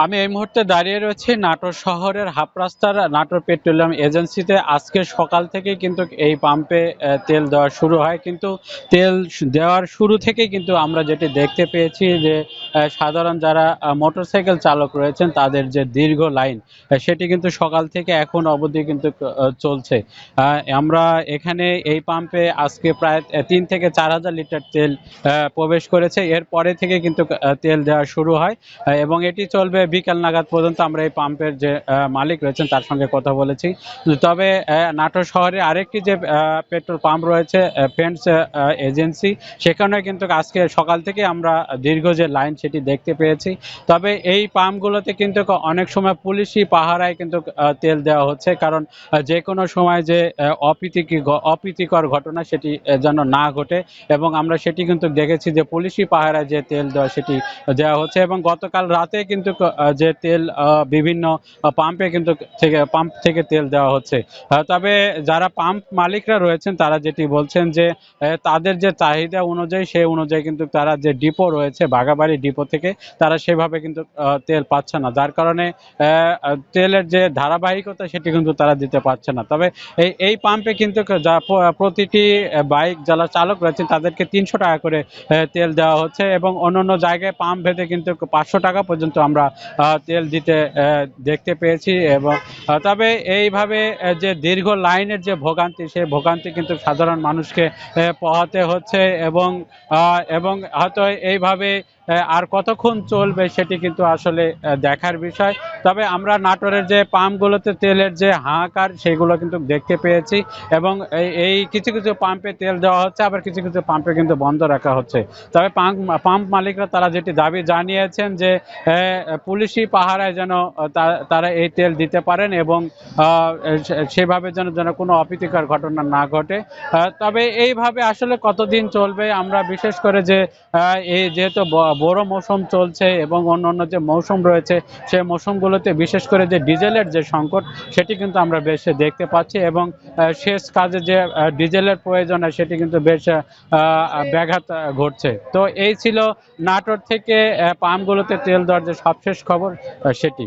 আমি এই মুহূর্তে দাঁড়িয়ে রয়েছি নাটোর শহরের হাফ রাস্তার নাটোর পেট্রোলিয়াম এজেন্সিতে। আজকে সকাল থেকেই কিন্তু এই পাম্পে তেল দেওয়া শুরু হয়, কিন্তু তেল দেওয়ার শুরু থেকেই কিন্তু আমরা যেটি দেখতে পেয়েছি যে সাধারণ যারা মোটরসাইকেল চালক রয়েছেন তাদের যে দীর্ঘ লাইন, সেটি কিন্তু সকাল থেকে এখন অবধি কিন্তু চলছে। আমরা এখানে এই পাম্পে আজকে প্রায় 3 থেকে 4 হাজার লিটার তেল প্রবেশ করেছে। এরপরে থেকে কিন্তু তেল দেওয়া শুরু হয় এবং এটি চলবে বিকাল নাগাদ পর্যন্ত। আমরা এই পাম্পের যে মালিক রয়েছেন তার সঙ্গে কথা বলেছি। তবে নাটোর শহরে আরেকটি যে পেট্রোল পাম্প রয়েছে ফ্রেন্ডস এজেন্সি, সেখানে কিন্তু আজকে সকাল থেকে আমরা দীর্ঘ যে লাইন সেটি দেখতে পেয়েছি। তবে এই পাম্পগুলোতে কিন্তু অনেক সময় পুলিশি পাহারায় কিন্তু তেল দেওয়া হচ্ছে, কারণ যে কোনো সময় যে অপ্রীতিকর ঘটনা সেটি যেন না ঘটে, এবং আমরা সেটি কিন্তু দেখেছি যে পুলিশি পাহারায় যে তেল দেওয়া সেটি দেওয়া হচ্ছে। এবং গতকাল রাতে কিন্তু যে তেল বিভিন্ন পাম্প থেকে তেল দেওয়া হচ্ছে। তবে যারা পাম্প মালিকরা রয়েছেন তারা যেটি বলছেন যে তাদের যে চাহিদা অনুযায়ী সেই অনুযায়ী কিন্তু তারা যে ডিপো রয়েছে বাঘাবাড়ি ডিপো থেকে তারা সেভাবে কিন্তু তেল পাচ্ছে না, যার কারণে তেলের যে ধারাবাহিকতা সেটি কিন্তু তারা দিতে পারছে না। তবে এই পাম্পে কিন্তু প্রতিটি বাইক যারা চালক রয়েছে তাদেরকে 300 টাকা করে তেল দেওয়া হচ্ছে, এবং অন্যান্য জায়গায় পাম্প ভেদে কিন্তু 500 টাকা পর্যন্ত আমরা তেল দিতে দেখতে পেয়েছি। এবং তবে এইভাবে যে দীর্ঘ লাইনের যে ভোগান্তি, সেই ভোগান্তি কিন্তু সাধারণ মানুষকে পোহাতে হচ্ছে, এবং হয়তো এইভাবে আর কতক্ষণ চলবে সেটি কিন্তু আসলে দেখার বিষয়। তবে আমরা নাটোরের যে পাম্পগুলোতে তেলের যে হাহাকার সেগুলো কিন্তু দেখতে পেয়েছি, এবং এই কিছু কিছু পাম্পে তেল দেওয়া হচ্ছে, আবার কিছু কিছু পাম্পে কিন্তু বন্ধ রাখা হচ্ছে। তবে পাম্প মালিকরা তারা যেটি দাবি জানিয়েছেন যে পুলিশি পাহারায় যেন তারা এই তেল দিতে পারেন, এবং সেভাবে যেন কোনো অপ্রীতিকর ঘটনা না ঘটে। তবে এইভাবে আসলে কতদিন চলবে, আমরা বিশেষ করে যে এই যেহেতু বড় মৌসুম চলছে এবং অন্যান্য যে মৌসুম রয়েছে সেই মৌসুমগুলোতে বিশেষ করে যে ডিজেলের যে সংকট সেটি কিন্তু আমরা বেশ দেখতে পাচ্ছি, এবং শেষ কাজে যে ডিজেলের প্রয়োজন সেটি কিন্তু বেশ ব্যাঘাত ঘটছে। তো এই ছিল নাটোর থেকে পাম্পগুলোতে তেল দেওয়ার যে সবশেষ খবর সেটি।